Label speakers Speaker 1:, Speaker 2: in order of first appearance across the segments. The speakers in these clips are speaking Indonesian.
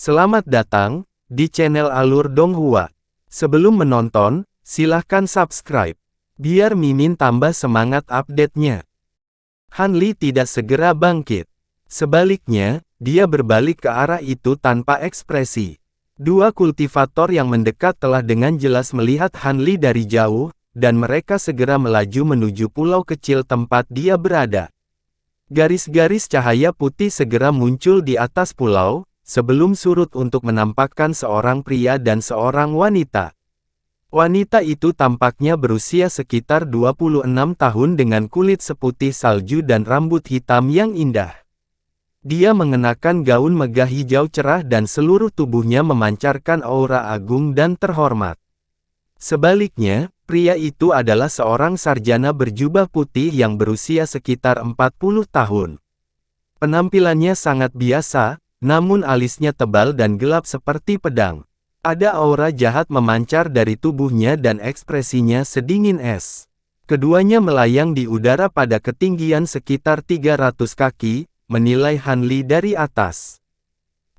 Speaker 1: Selamat datang di channel Alur Donghua. Sebelum menonton, silahkan subscribe, biar Mimin tambah semangat update-nya. Han Li tidak segera bangkit. Sebaliknya, dia berbalik ke arah itu tanpa ekspresi. Dua kultivator yang mendekat telah dengan jelas melihat Han Li dari jauh, dan mereka segera melaju menuju pulau kecil tempat dia berada. Garis-garis cahaya putih segera muncul di atas pulau, sebelum surut untuk menampakkan seorang pria dan seorang wanita. Wanita itu tampaknya berusia sekitar 26 tahun dengan kulit seputih salju dan rambut hitam yang indah. Dia mengenakan gaun megah hijau cerah dan seluruh tubuhnya memancarkan aura agung dan terhormat. Sebaliknya, pria itu adalah seorang sarjana berjubah putih yang berusia sekitar 40 tahun. Penampilannya sangat biasa, namun alisnya tebal dan gelap seperti pedang. Ada aura jahat memancar dari tubuhnya dan ekspresinya sedingin es. Keduanya melayang di udara pada ketinggian sekitar 300 kaki, menilai Han Li dari atas.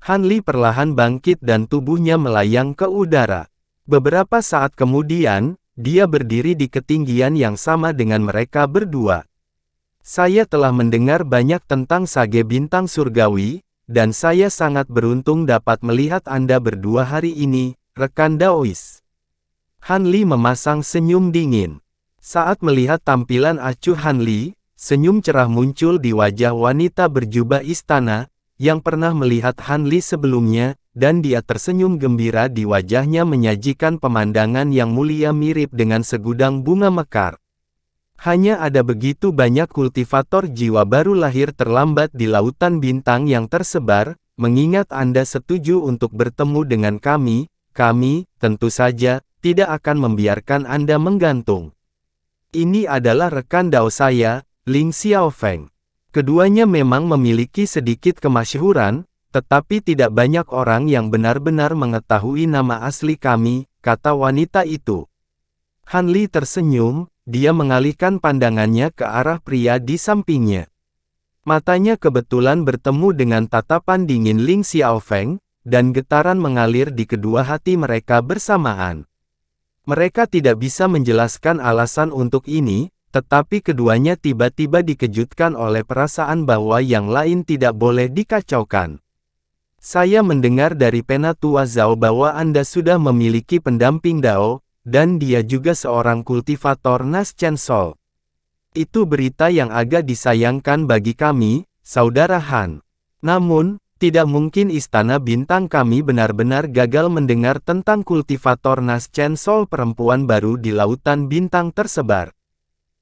Speaker 1: Han Li perlahan bangkit dan tubuhnya melayang ke udara. Beberapa saat kemudian, dia berdiri di ketinggian yang sama dengan mereka berdua. Saya telah mendengar banyak tentang sage bintang surgawi, dan saya sangat beruntung dapat melihat Anda berdua hari ini, rekan Daois. Han Li memasang senyum dingin. Saat melihat tampilan acuh Han Li, senyum cerah muncul di wajah wanita berjubah istana, yang pernah melihat Han Li sebelumnya, dan dia tersenyum gembira di wajahnya menyajikan pemandangan yang mulia mirip dengan segudang bunga mekar. Hanya ada begitu banyak kultivator jiwa baru lahir terlambat di lautan bintang yang tersebar, mengingat Anda setuju untuk bertemu dengan kami, tentu saja, tidak akan membiarkan Anda menggantung. Ini adalah rekan Dao saya, Ling Xiaofeng. Keduanya memang memiliki sedikit kemasyhuran, tetapi tidak banyak orang yang benar-benar mengetahui nama asli kami, kata wanita itu. Han Li tersenyum, dia mengalihkan pandangannya ke arah pria di sampingnya. Matanya kebetulan bertemu dengan tatapan dingin Ling Xiaofeng, dan getaran mengalir di kedua hati mereka bersamaan. Mereka tidak bisa menjelaskan alasan untuk ini, tetapi keduanya tiba-tiba dikejutkan oleh perasaan bahwa yang lain tidak boleh dikacaukan. Saya mendengar dari Penatua Zhao bahwa Anda sudah memiliki pendamping Dao, dan dia juga seorang kultivator Nas Chen Sol. Itu berita yang agak disayangkan bagi kami, Saudara Han. Namun, tidak mungkin Istana Bintang kami benar-benar gagal mendengar tentang kultivator Nas Chen Sol perempuan baru di lautan bintang tersebar.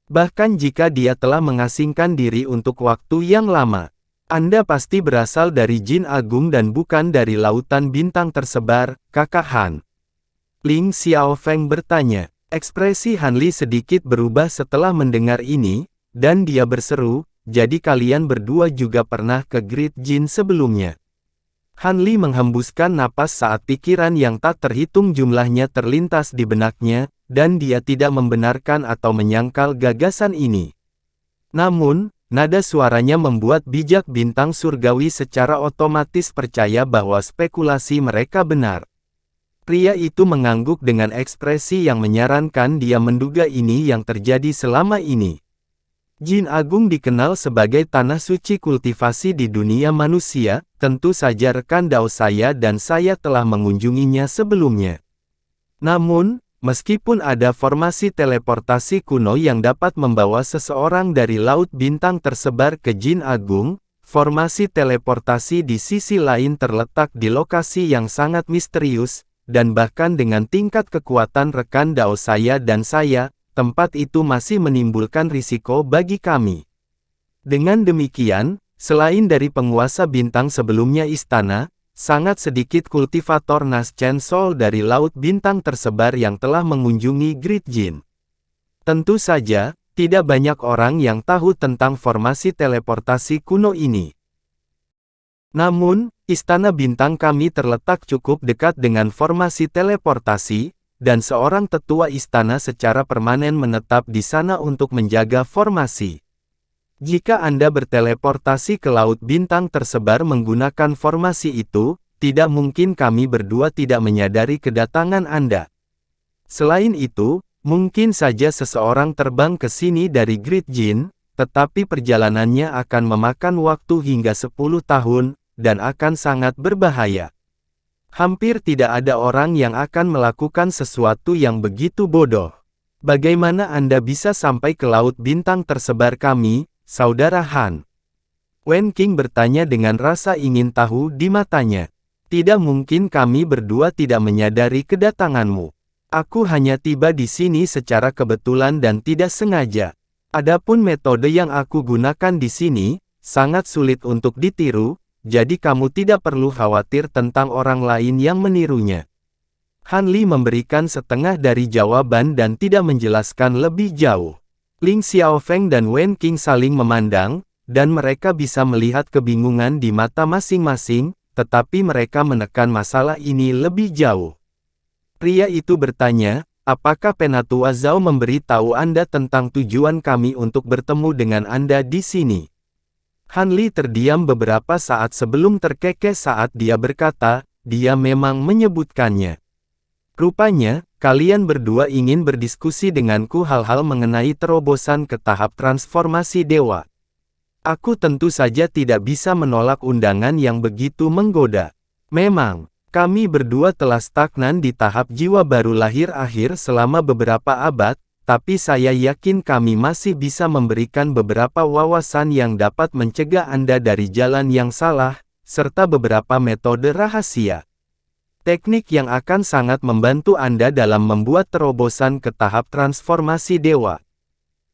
Speaker 1: Bahkan jika dia telah mengasingkan diri untuk waktu yang lama. Anda pasti berasal dari Jin Agung dan bukan dari lautan bintang tersebar, Kakak Han. Ling Xiaofeng bertanya. Ekspresi Han Li sedikit berubah setelah mendengar ini, dan dia berseru, jadi kalian berdua juga pernah ke Great Jin sebelumnya. Han Li menghembuskan napas saat pikiran yang tak terhitung jumlahnya terlintas di benaknya, dan dia tidak membenarkan atau menyangkal gagasan ini. Namun, nada suaranya membuat bijak bintang surgawi secara otomatis percaya bahwa spekulasi mereka benar. Pria itu mengangguk dengan ekspresi yang menyarankan dia menduga ini yang terjadi selama ini. Jin Agung dikenal sebagai tanah suci kultivasi di dunia manusia, tentu saja rekan Dao saya dan saya telah mengunjunginya sebelumnya. Namun, meskipun ada formasi teleportasi kuno yang dapat membawa seseorang dari Laut Bintang tersebar ke Jin Agung, formasi teleportasi di sisi lain terletak di lokasi yang sangat misterius, dan bahkan dengan tingkat kekuatan rekan Dao saya dan saya, tempat itu masih menimbulkan risiko bagi kami. Dengan demikian, selain dari penguasa bintang sebelumnya istana, sangat sedikit kultivator Nas Chen Sol dari Laut Bintang tersebar yang telah mengunjungi Great Jin. Tentu saja, tidak banyak orang yang tahu tentang formasi teleportasi kuno ini. Namun, Istana Bintang kami terletak cukup dekat dengan formasi teleportasi, dan seorang tetua istana secara permanen menetap di sana untuk menjaga formasi. Jika Anda berteleportasi ke Laut Bintang tersebar menggunakan formasi itu, tidak mungkin kami berdua tidak menyadari kedatangan Anda. Selain itu, mungkin saja seseorang terbang ke sini dari Great Jin, tetapi perjalanannya akan memakan waktu hingga 10 tahun, dan akan sangat berbahaya. Hampir tidak ada orang yang akan melakukan sesuatu yang begitu bodoh. Bagaimana Anda bisa sampai ke Laut Bintang tersebar kami, Saudara Han? Wen Qing bertanya dengan rasa ingin tahu di matanya. Tidak mungkin kami berdua tidak menyadari kedatanganmu. Aku hanya tiba di sini secara kebetulan dan tidak sengaja. Adapun metode yang aku gunakan di sini, sangat sulit untuk ditiru, jadi kamu tidak perlu khawatir tentang orang lain yang menirunya. Han Li memberikan setengah dari jawaban dan tidak menjelaskan lebih jauh. Ling Xiaofeng dan Wen Qing saling memandang, dan mereka bisa melihat kebingungan di mata masing-masing, tetapi mereka menekan masalah ini lebih jauh. Pria itu bertanya, apakah Penatua Zhao memberi tahu Anda tentang tujuan kami untuk bertemu dengan Anda di sini? Han Li terdiam beberapa saat sebelum terkekeh saat dia berkata, dia memang menyebutkannya. Rupanya, kalian berdua ingin berdiskusi denganku hal-hal mengenai terobosan ke tahap transformasi dewa. Aku tentu saja tidak bisa menolak undangan yang begitu menggoda. Memang, kami berdua telah stagnan di tahap jiwa baru lahir akhir selama beberapa abad, tapi saya yakin kami masih bisa memberikan beberapa wawasan yang dapat mencegah Anda dari jalan yang salah, serta beberapa metode rahasia. Teknik yang akan sangat membantu Anda dalam membuat terobosan ke tahap transformasi dewa.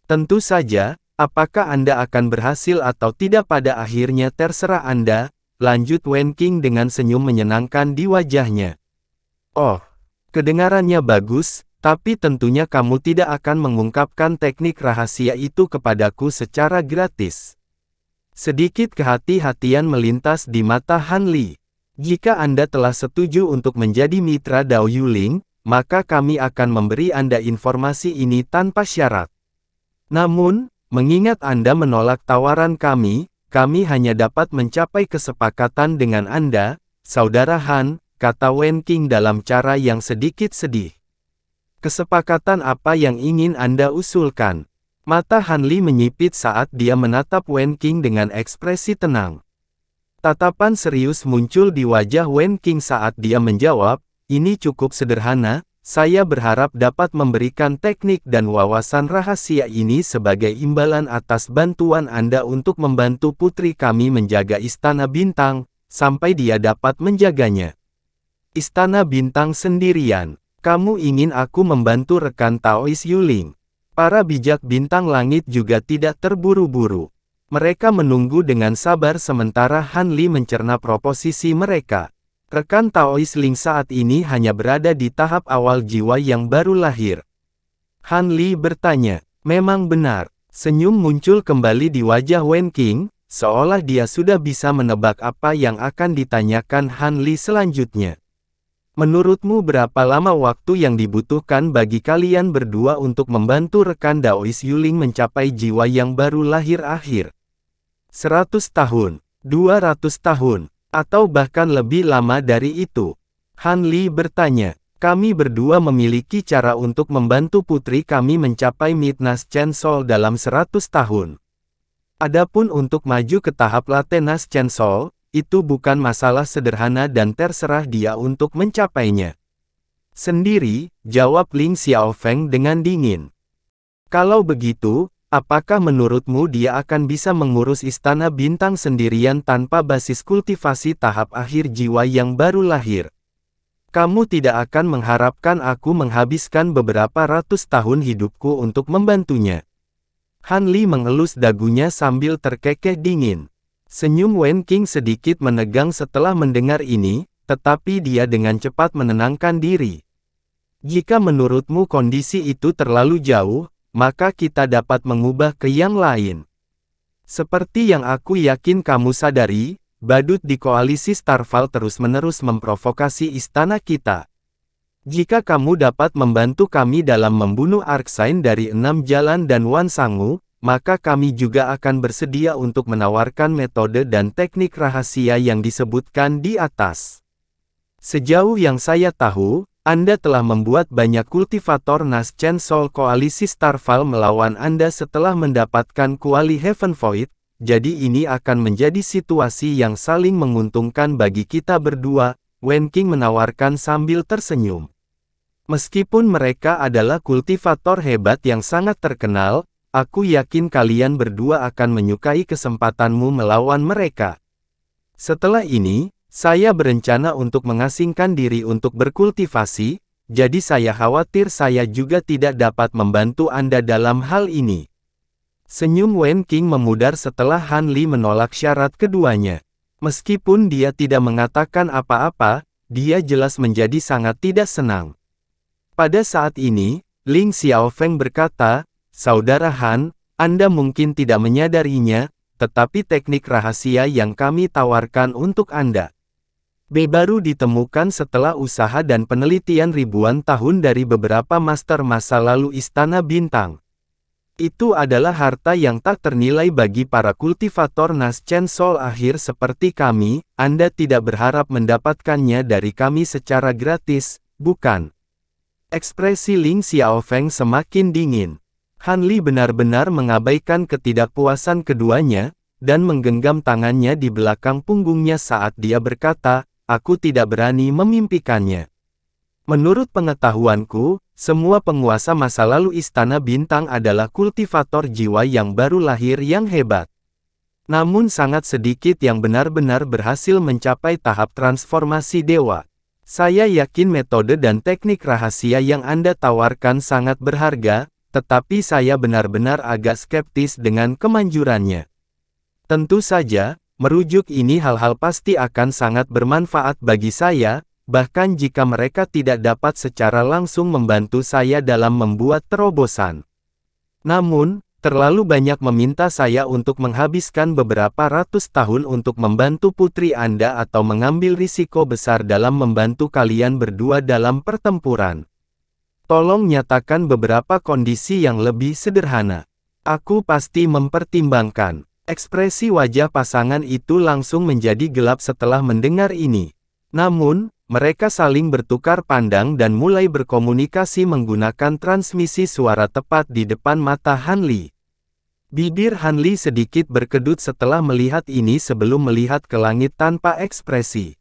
Speaker 1: Tentu saja, apakah Anda akan berhasil atau tidak pada akhirnya terserah Anda, lanjut Wen Qing dengan senyum menyenangkan di wajahnya. Oh, kedengarannya bagus, tapi tentunya kamu tidak akan mengungkapkan teknik rahasia itu kepadaku secara gratis. Sedikit kehati-hatian melintas di mata Han Li. Jika Anda telah setuju untuk menjadi mitra Dao Yuling, maka kami akan memberi Anda informasi ini tanpa syarat. Namun, mengingat Anda menolak tawaran kami hanya dapat mencapai kesepakatan dengan Anda, Saudara Han, kata Wen Qing dalam cara yang sedikit sedih. Kesepakatan apa yang ingin Anda usulkan? Mata Han Li menyipit saat dia menatap Wen Qing dengan ekspresi tenang. Tatapan serius muncul di wajah Wen Qing saat dia menjawab, ini cukup sederhana, saya berharap dapat memberikan teknik dan wawasan rahasia ini sebagai imbalan atas bantuan Anda untuk membantu putri kami menjaga Istana Bintang, sampai dia dapat menjaganya. Istana Bintang sendirian, kamu ingin aku membantu rekan Taois Yuling? Para bijak bintang langit juga tidak terburu-buru. Mereka menunggu dengan sabar sementara Han Li mencerna proposisi mereka. Rekan Taois Ling saat ini hanya berada di tahap awal jiwa yang baru lahir. Han Li bertanya, memang benar. Senyum muncul kembali di wajah Wen Qing, seolah dia sudah bisa menebak apa yang akan ditanyakan Han Li selanjutnya. Menurutmu berapa lama waktu yang dibutuhkan bagi kalian berdua untuk membantu rekan Daois Yuling mencapai jiwa yang baru lahir akhir? 100 tahun, 200 tahun, atau bahkan lebih lama dari itu? Han Li bertanya. Kami berdua memiliki cara untuk membantu putri kami mencapai Midnas Chancel dalam 100 tahun. Adapun untuk maju ke tahap Latenas Chancel, itu bukan masalah sederhana dan terserah dia untuk mencapainya. Sendiri, jawab Ling Xiaofeng dengan dingin. Kalau begitu, apakah menurutmu dia akan bisa mengurus Istana Bintang sendirian tanpa basis kultivasi tahap akhir jiwa yang baru lahir? Kamu tidak akan mengharapkan aku menghabiskan beberapa ratus tahun hidupku untuk membantunya. Han Li mengelus dagunya sambil terkekeh dingin. Senyum Wen Qing sedikit menegang setelah mendengar ini, tetapi dia dengan cepat menenangkan diri. Jika menurutmu kondisi itu terlalu jauh, maka kita dapat mengubah ke yang lain. Seperti yang aku yakin kamu sadari, badut di koalisi Starfall terus-menerus memprovokasi istana kita. Jika kamu dapat membantu kami dalam membunuh Arcsign dari 6 jalan dan Wan Sangu, maka kami juga akan bersedia untuk menawarkan metode dan teknik rahasia yang disebutkan di atas. Sejauh yang saya tahu, Anda telah membuat banyak kultivator Nash-Chen Soul koalisi Starval melawan Anda setelah mendapatkan kuali Heaven Void, jadi ini akan menjadi situasi yang saling menguntungkan bagi kita berdua, Wen Qing menawarkan sambil tersenyum. Meskipun mereka adalah kultivator hebat yang sangat terkenal, aku yakin kalian berdua akan menyukai kesempatanmu melawan mereka. Setelah ini, saya berencana untuk mengasingkan diri untuk berkultivasi, jadi saya khawatir saya juga tidak dapat membantu Anda dalam hal ini. Senyum Wen Qing memudar setelah Han Li menolak syarat keduanya. Meskipun dia tidak mengatakan apa-apa, dia jelas menjadi sangat tidak senang. Pada saat ini, Ling Xiaofeng berkata, "Saudara Han, Anda mungkin tidak menyadarinya, tetapi teknik rahasia yang kami tawarkan untuk Anda baru ditemukan setelah usaha dan penelitian ribuan tahun dari beberapa master masa lalu Istana Bintang. Itu adalah harta yang tak ternilai bagi para kultivator Nash-Chen Soul akhir seperti kami. Anda tidak berharap mendapatkannya dari kami secara gratis, bukan?" Ekspresi Ling Xiaofeng semakin dingin. Han Li benar-benar mengabaikan ketidakpuasan keduanya, dan menggenggam tangannya di belakang punggungnya saat dia berkata, "Aku tidak berani memimpikannya. Menurut pengetahuanku, semua penguasa masa lalu Istana Bintang adalah kultivator jiwa yang baru lahir yang hebat. Namun sangat sedikit yang benar-benar berhasil mencapai tahap transformasi dewa. Saya yakin metode dan teknik rahasia yang Anda tawarkan sangat berharga, tetapi saya benar-benar agak skeptis dengan kemanjurannya. Tentu saja, merujuk ini hal-hal pasti akan sangat bermanfaat bagi saya, bahkan jika mereka tidak dapat secara langsung membantu saya dalam membuat terobosan. Namun, terlalu banyak meminta saya untuk menghabiskan beberapa ratus tahun untuk membantu putri Anda atau mengambil risiko besar dalam membantu kalian berdua dalam pertempuran. Tolong nyatakan beberapa kondisi yang lebih sederhana. Aku pasti mempertimbangkan." Ekspresi wajah pasangan itu langsung menjadi gelap setelah mendengar ini. Namun, mereka saling bertukar pandang dan mulai berkomunikasi menggunakan transmisi suara tepat di depan mata Han Li. Bibir Han Li sedikit berkedut setelah melihat ini sebelum melihat ke langit tanpa ekspresi.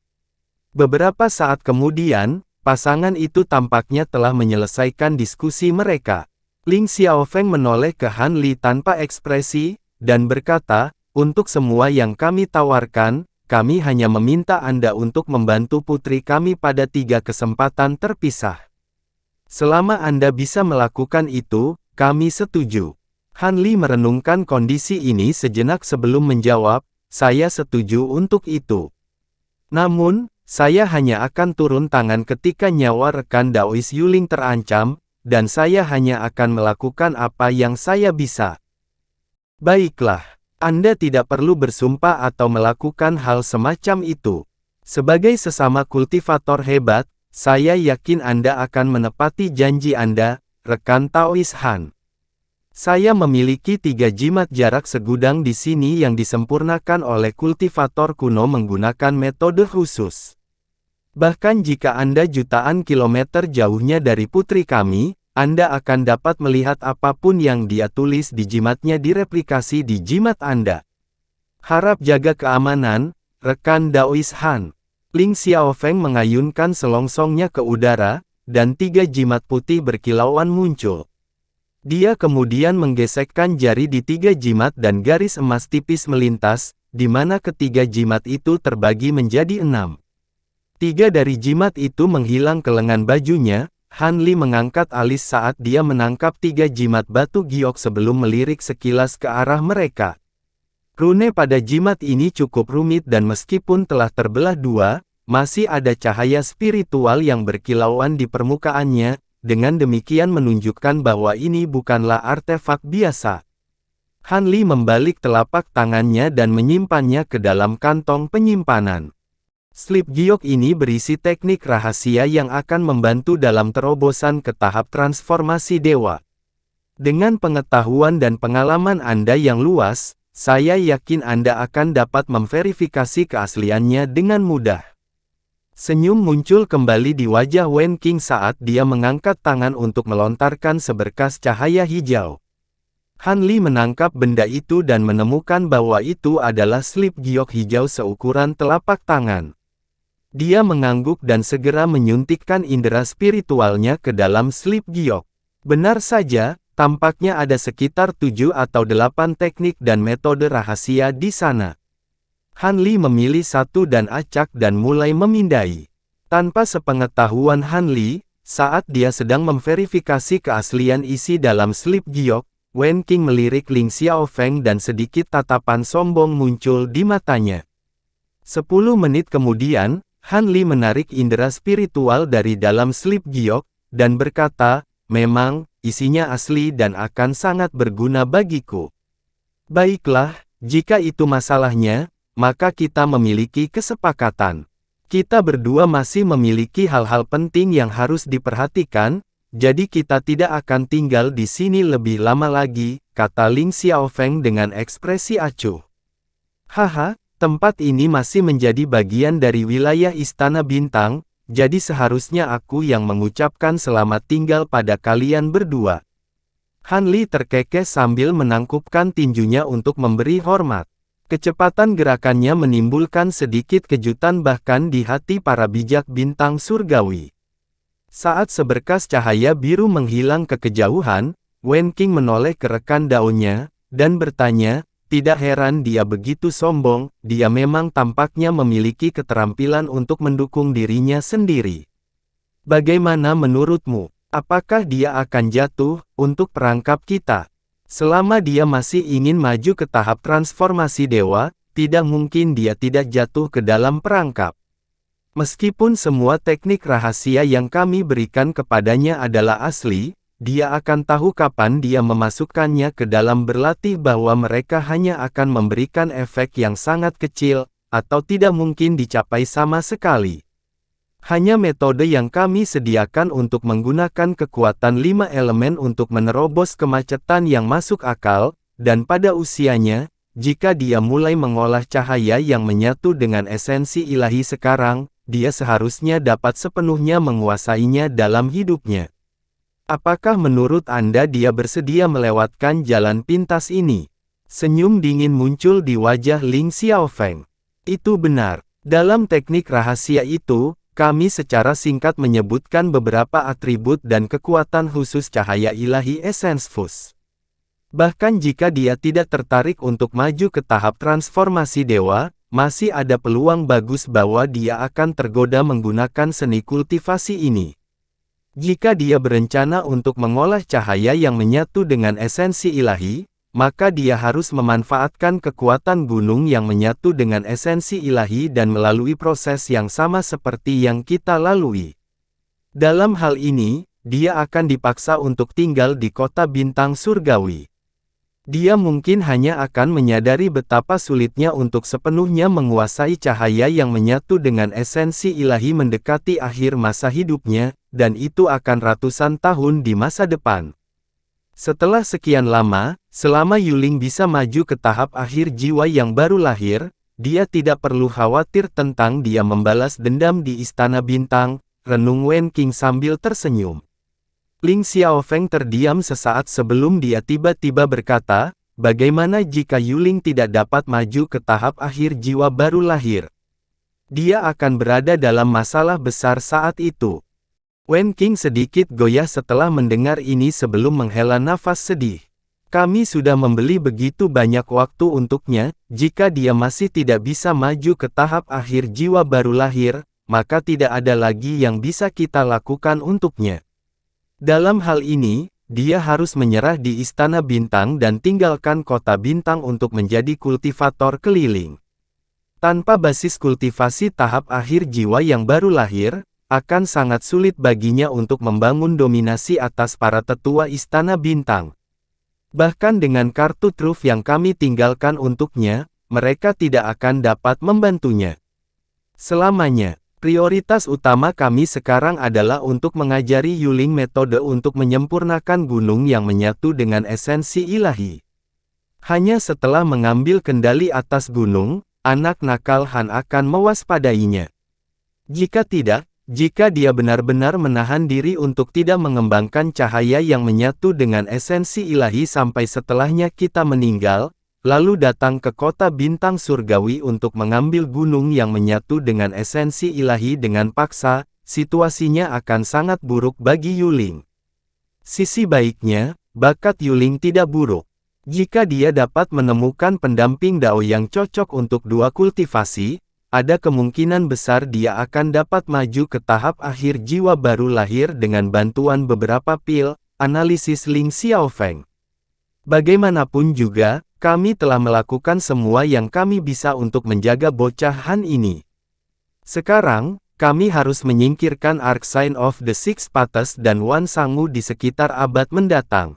Speaker 1: Beberapa saat kemudian, pasangan itu tampaknya telah menyelesaikan diskusi mereka. Ling Xiaofeng menoleh ke Han Li tanpa ekspresi, dan berkata, "Untuk semua yang kami tawarkan, kami hanya meminta Anda untuk membantu putri kami pada 3 kesempatan terpisah. Selama Anda bisa melakukan itu, kami setuju." Han Li merenungkan kondisi ini sejenak sebelum menjawab, "Saya setuju untuk itu. Namun, saya hanya akan turun tangan ketika nyawa rekan Daois Yuling terancam, dan saya hanya akan melakukan apa yang saya bisa." Baiklah, Anda tidak perlu bersumpah atau melakukan hal semacam itu. Sebagai sesama kultivator hebat, saya yakin Anda akan menepati janji Anda, rekan Taois Han. Saya memiliki 3 jimat jarak segudang di sini yang disempurnakan oleh kultivator kuno menggunakan metode khusus. Bahkan jika Anda jutaan kilometer jauhnya dari putri kami, Anda akan dapat melihat apapun yang dia tulis di jimatnya direplikasi di jimat Anda. Harap jaga keamanan, rekan Daois Han. Ling Xiaofeng mengayunkan selongsongnya ke udara, dan 3 jimat putih berkilauan muncul. Dia kemudian menggesekkan jari di 3 jimat dan garis emas tipis melintas, di mana ketiga jimat itu terbagi menjadi 6. 3 dari jimat itu menghilang ke lengan bajunya. Han Li mengangkat alis saat dia menangkap 3 jimat batu giok sebelum melirik sekilas ke arah mereka. Rune pada jimat ini cukup rumit dan meskipun telah terbelah 2, masih ada cahaya spiritual yang berkilauan di permukaannya, dengan demikian menunjukkan bahwa ini bukanlah artefak biasa. Han Li membalik telapak tangannya dan menyimpannya ke dalam kantong penyimpanan. Slip giok ini berisi teknik rahasia yang akan membantu dalam terobosan ke tahap transformasi dewa. Dengan pengetahuan dan pengalaman Anda yang luas, saya yakin Anda akan dapat memverifikasi keasliannya dengan mudah. Senyum muncul kembali di wajah Wen Qing saat dia mengangkat tangan untuk melontarkan seberkas cahaya hijau. Han Li menangkap benda itu dan menemukan bahwa itu adalah slip giok hijau seukuran telapak tangan. Dia mengangguk dan segera menyuntikkan indera spiritualnya ke dalam slip giok. Benar saja, tampaknya ada sekitar 7 atau 8 teknik dan metode rahasia di sana. Han Li memilih satu dan acak dan mulai memindai. Tanpa sepengetahuan Han Li, saat dia sedang memverifikasi keaslian isi dalam slip giok, Wen Qing melirik Ling Xiaofeng dan sedikit tatapan sombong muncul di matanya. 10 menit kemudian, Han Li menarik indera spiritual dari dalam slip giok, dan berkata, memang, isinya asli dan akan sangat berguna bagiku. Baiklah, jika itu masalahnya, maka kita memiliki kesepakatan. Kita berdua masih memiliki hal-hal penting yang harus diperhatikan, jadi kita tidak akan tinggal di sini lebih lama lagi, kata Ling Xiaofeng dengan ekspresi acuh. Haha, tempat ini masih menjadi bagian dari wilayah Istana Bintang, jadi seharusnya aku yang mengucapkan selamat tinggal pada kalian berdua. Han Li terkekeh sambil menangkupkan tinjunya untuk memberi hormat. Kecepatan gerakannya menimbulkan sedikit kejutan bahkan di hati para bijak bintang surgawi. Saat seberkas cahaya biru menghilang ke kejauhan, Wen Qing menoleh ke rekan daunnya, dan bertanya, tidak heran dia begitu sombong, dia memang tampaknya memiliki keterampilan untuk mendukung dirinya sendiri. Bagaimana menurutmu, apakah dia akan jatuh untuk perangkap kita? Selama dia masih ingin maju ke tahap transformasi dewa, tidak mungkin dia tidak jatuh ke dalam perangkap. Meskipun semua teknik rahasia yang kami berikan kepadanya adalah asli, dia akan tahu kapan dia memasukkannya ke dalam berlatih bahwa mereka hanya akan memberikan efek yang sangat kecil, atau tidak mungkin dicapai sama sekali. Hanya metode yang kami sediakan untuk menggunakan kekuatan 5 elemen untuk menerobos kemacetan yang masuk akal, dan pada usianya, jika dia mulai mengolah cahaya yang menyatu dengan esensi ilahi sekarang, dia seharusnya dapat sepenuhnya menguasainya dalam hidupnya. Apakah menurut Anda dia bersedia melewatkan jalan pintas ini? Senyum dingin muncul di wajah Ling Xiaofeng. Itu benar. Dalam teknik rahasia itu, kami secara singkat menyebutkan beberapa atribut dan kekuatan khusus cahaya ilahi Essence Fus. Bahkan jika dia tidak tertarik untuk maju ke tahap transformasi dewa, masih ada peluang bagus bahwa dia akan tergoda menggunakan seni kultivasi ini. Jika dia berencana untuk mengolah cahaya yang menyatu dengan esensi ilahi, maka dia harus memanfaatkan kekuatan gunung yang menyatu dengan esensi ilahi dan melalui proses yang sama seperti yang kita lalui. Dalam hal ini, dia akan dipaksa untuk tinggal di kota bintang surgawi. Dia mungkin hanya akan menyadari betapa sulitnya untuk sepenuhnya menguasai cahaya yang menyatu dengan esensi ilahi mendekati akhir masa hidupnya, dan itu akan ratusan tahun di masa depan. Setelah sekian lama, selama Yuling bisa maju ke tahap akhir jiwa yang baru lahir, dia tidak perlu khawatir tentang dia membalas dendam di Istana Bintang, renung Wen Qing sambil tersenyum. Ling Xiaofeng terdiam sesaat sebelum dia tiba-tiba berkata, bagaimana jika Yuling tidak dapat maju ke tahap akhir jiwa baru lahir? Dia akan berada dalam masalah besar saat itu. Wen Qing sedikit goyah setelah mendengar ini sebelum menghela nafas sedih. Kami sudah membeli begitu banyak waktu untuknya, jika dia masih tidak bisa maju ke tahap akhir jiwa baru lahir, maka tidak ada lagi yang bisa kita lakukan untuknya. Dalam hal ini, dia harus menyerah di Istana Bintang dan tinggalkan kota bintang untuk menjadi kultivator keliling. Tanpa basis kultivasi tahap akhir jiwa yang baru lahir, akan sangat sulit baginya untuk membangun dominasi atas para tetua Istana Bintang. Bahkan dengan kartu truf yang kami tinggalkan untuknya, mereka tidak akan dapat membantunya. Selamanya, prioritas utama kami sekarang adalah untuk mengajari Yuling metode untuk menyempurnakan gunung yang menyatu dengan esensi ilahi. Hanya setelah mengambil kendali atas gunung, anak nakal Han akan mewaspadainya. Jika tidak, jika dia benar-benar menahan diri untuk tidak mengembangkan cahaya yang menyatu dengan esensi ilahi sampai setelahnya kita meninggal, lalu datang ke kota bintang surgawi untuk mengambil gunung yang menyatu dengan esensi ilahi dengan paksa, situasinya akan sangat buruk bagi Yuling. Sisi baiknya, bakat Yuling tidak buruk. Jika dia dapat menemukan pendamping Dao yang cocok untuk dua kultivasi, ada kemungkinan besar dia akan dapat maju ke tahap akhir jiwa baru lahir dengan bantuan beberapa pil, analisis Ling Xiaofeng. Bagaimanapun juga, kami telah melakukan semua yang kami bisa untuk menjaga bocah Han ini. Sekarang, kami harus menyingkirkan Arc Sign of the Six Paths dan Wan Sangu di sekitar abad mendatang.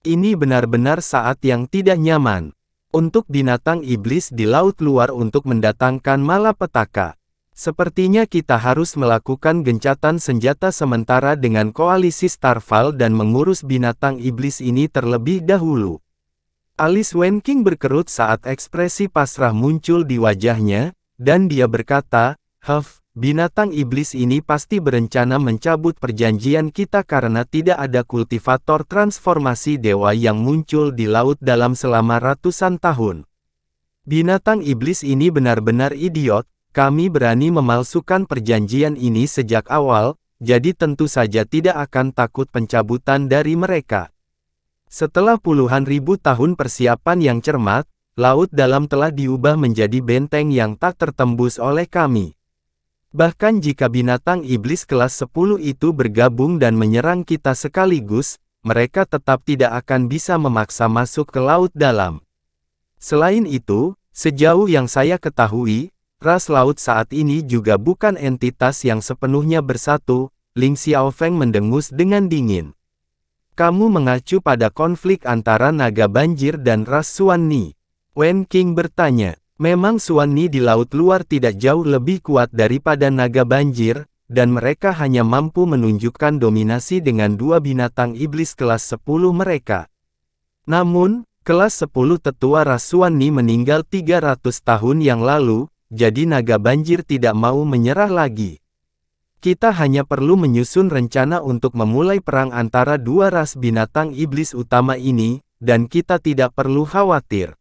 Speaker 1: Ini benar-benar saat yang tidak nyaman untuk binatang iblis di laut luar untuk mendatangkan malapetaka. Sepertinya kita harus melakukan gencatan senjata sementara dengan koalisi Starfall dan mengurus binatang iblis ini terlebih dahulu. Alis Wen Qing berkerut saat ekspresi pasrah muncul di wajahnya, dan dia berkata, binatang iblis ini pasti berencana mencabut perjanjian kita karena tidak ada kultivator transformasi dewa yang muncul di laut dalam selama ratusan tahun. Binatang iblis ini benar-benar idiot, kami berani memalsukan perjanjian ini sejak awal, jadi tentu saja tidak akan takut pencabutan dari mereka. Setelah puluhan ribu tahun persiapan yang cermat, laut dalam telah diubah menjadi benteng yang tak tertembus oleh kami. Bahkan jika binatang iblis kelas 10 itu bergabung dan menyerang kita sekaligus, mereka tetap tidak akan bisa memaksa masuk ke laut dalam. Selain itu, sejauh yang saya ketahui, ras laut saat ini juga bukan entitas yang sepenuhnya bersatu, Ling Xiaofeng mendengus dengan dingin. Kamu mengacu pada konflik antara naga banjir dan ras Xuan Ni. Wen Qing bertanya. Memang Xuan Ni di laut luar tidak jauh lebih kuat daripada naga banjir, dan mereka hanya mampu menunjukkan dominasi dengan dua binatang iblis kelas 10 mereka. Namun, kelas 10 tetua ras Xuan Ni meninggal 300 tahun yang lalu, jadi naga banjir tidak mau menyerah lagi. Kita hanya perlu menyusun rencana untuk memulai perang antara dua ras binatang iblis utama ini, dan kita tidak perlu khawatir.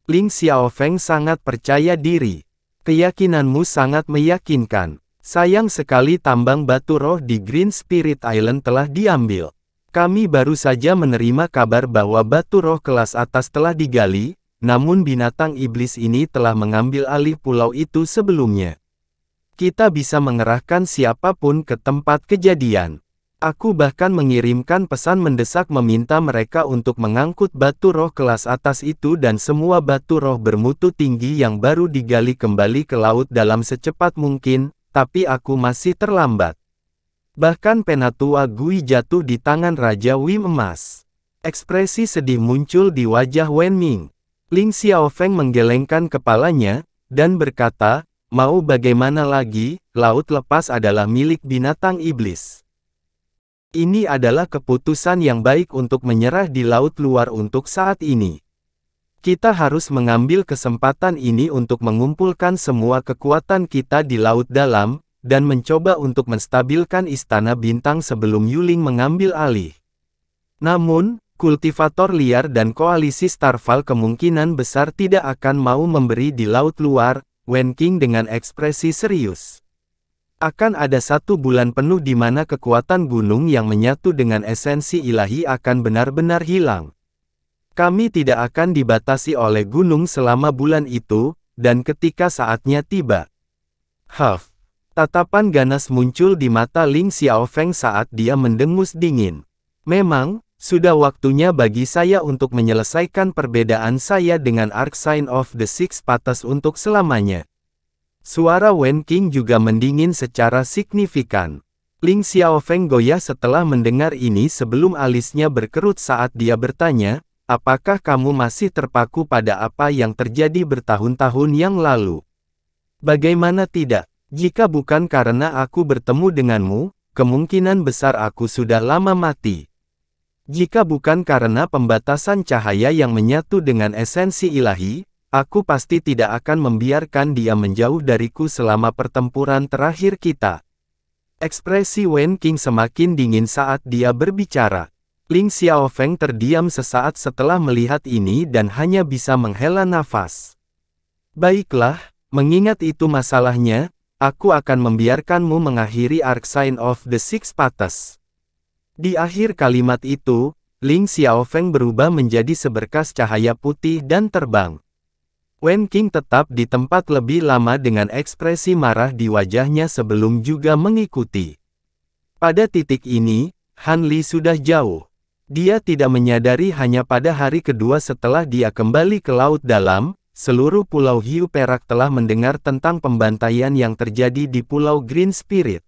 Speaker 1: Ling Xiaofeng sangat percaya diri. Keyakinanmu sangat meyakinkan. Sayang sekali tambang batu roh di Green Spirit Island telah diambil. Kami baru saja menerima kabar bahwa batu roh kelas atas telah digali, namun binatang iblis ini telah mengambil alih pulau itu sebelumnya. Kita bisa mengerahkan siapapun ke tempat kejadian. Aku bahkan mengirimkan pesan mendesak meminta mereka untuk mengangkut batu roh kelas atas itu dan semua batu roh bermutu tinggi yang baru digali kembali ke laut dalam secepat mungkin, tapi aku masih terlambat. Bahkan penatua Gui jatuh di tangan Raja Wim Emas. Ekspresi sedih muncul di wajah Wen Ming. Ling Xiaofeng menggelengkan kepalanya, dan berkata, mau bagaimana lagi, laut lepas adalah milik binatang iblis. Ini adalah keputusan yang baik untuk menyerah di laut luar untuk saat ini. Kita harus mengambil kesempatan ini untuk mengumpulkan semua kekuatan kita di laut dalam, dan mencoba untuk menstabilkan istana bintang sebelum Yuling mengambil alih. Namun, kultivator liar dan koalisi Starfall kemungkinan besar tidak akan mau memberi di laut luar, Wen Qing dengan ekspresi serius. Akan ada 1 bulan penuh di mana kekuatan gunung yang menyatu dengan esensi ilahi akan benar-benar hilang. Kami tidak akan dibatasi oleh gunung selama bulan itu, dan ketika saatnya tiba. Tatapan ganas muncul di mata Ling Xiaofeng saat dia mendengus dingin. Memang, sudah waktunya bagi saya untuk menyelesaikan perbedaan saya dengan Arc Sign of the Six Paths untuk selamanya. Suara Wen Qing juga mendingin secara signifikan. Ling Xiaofeng goyah setelah mendengar ini sebelum alisnya berkerut saat dia bertanya, apakah kamu masih terpaku pada apa yang terjadi bertahun-tahun yang lalu? Bagaimana tidak? Jika bukan karena aku bertemu denganmu, kemungkinan besar aku sudah lama mati. Jika bukan karena pembatasan cahaya yang menyatu dengan esensi ilahi, aku pasti tidak akan membiarkan dia menjauh dariku selama pertempuran terakhir kita. Ekspresi Wen Qing semakin dingin saat dia berbicara. Ling Xiaofeng terdiam sesaat setelah melihat ini dan hanya bisa menghela nafas. Baiklah, mengingat itu masalahnya, aku akan membiarkanmu mengakhiri Arc Sign of the Six Paths. Di akhir kalimat itu, Ling Xiaofeng berubah menjadi seberkas cahaya putih dan terbang. Wen Qing tetap di tempat lebih lama dengan ekspresi marah di wajahnya sebelum juga mengikuti. Pada titik ini, Han Li sudah jauh. Dia tidak menyadari hanya pada hari kedua setelah dia kembali ke Laut Dalam, seluruh Pulau Hiu Perak telah mendengar tentang pembantaian yang terjadi di Pulau Green Spirit.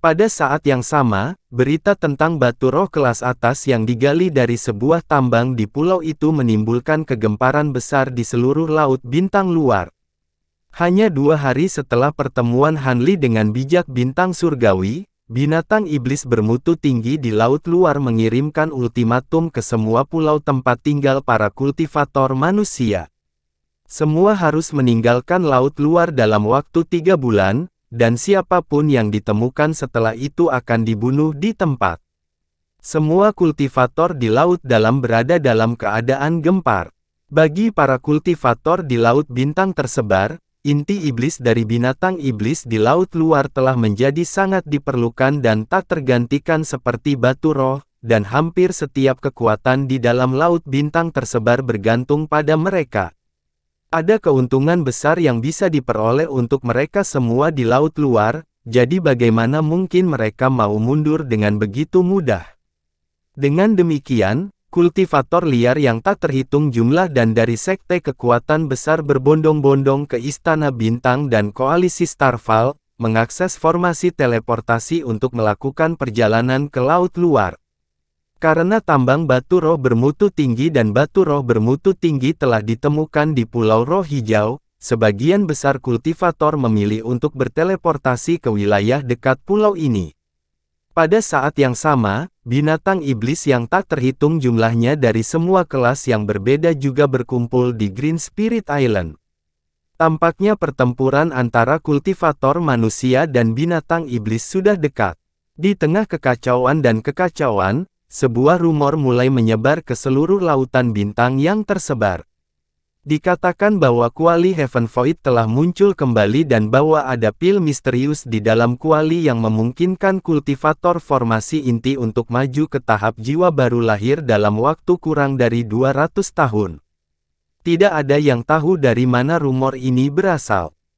Speaker 1: Pada saat yang sama, berita tentang batu roh kelas atas yang digali dari sebuah tambang di pulau itu menimbulkan kegemparan besar di seluruh Laut Bintang Luar. Hanya 2 hari setelah pertemuan Han Li dengan bijak bintang surgawi, binatang iblis bermutu tinggi di Laut Luar mengirimkan ultimatum ke semua pulau tempat tinggal para kultivator manusia. Semua harus meninggalkan Laut Luar dalam waktu 3 bulan, dan siapapun yang ditemukan setelah itu akan dibunuh di tempat. Semua kultivator di Laut Dalam berada dalam keadaan gempar. Bagi para kultivator di Laut Bintang tersebar, inti iblis dari binatang iblis di Laut Luar telah menjadi sangat diperlukan dan tak tergantikan seperti batu roh, dan hampir setiap kekuatan di dalam Laut Bintang tersebar bergantung pada mereka. Ada keuntungan besar yang bisa diperoleh untuk mereka semua di Laut Luar, jadi bagaimana mungkin mereka mau mundur dengan begitu mudah? Dengan demikian, kultivator liar yang tak terhitung jumlah dan dari sekte kekuatan besar berbondong-bondong ke Istana Bintang dan Koalisi Starfall, mengakses formasi teleportasi untuk melakukan perjalanan ke Laut Luar. Karena tambang batu roh bermutu tinggi dan batu roh bermutu tinggi telah ditemukan di Pulau Roh Hijau, sebagian besar kultivator memilih untuk berteleportasi ke wilayah dekat pulau ini. Pada saat yang sama, binatang iblis yang tak terhitung jumlahnya dari semua kelas yang berbeda juga berkumpul di Green Spirit Island. Tampaknya pertempuran antara kultivator manusia dan binatang iblis sudah dekat. Di tengah kekacauan dan kekacauan, sebuah rumor mulai menyebar ke seluruh lautan bintang yang tersebar. Dikatakan bahwa kuali Heaven Void telah muncul kembali dan bahwa ada pil misterius di dalam kuali yang memungkinkan kultivator formasi inti untuk maju ke tahap jiwa baru lahir dalam waktu kurang dari 200 tahun. Tidak ada yang tahu dari mana rumor ini berasal.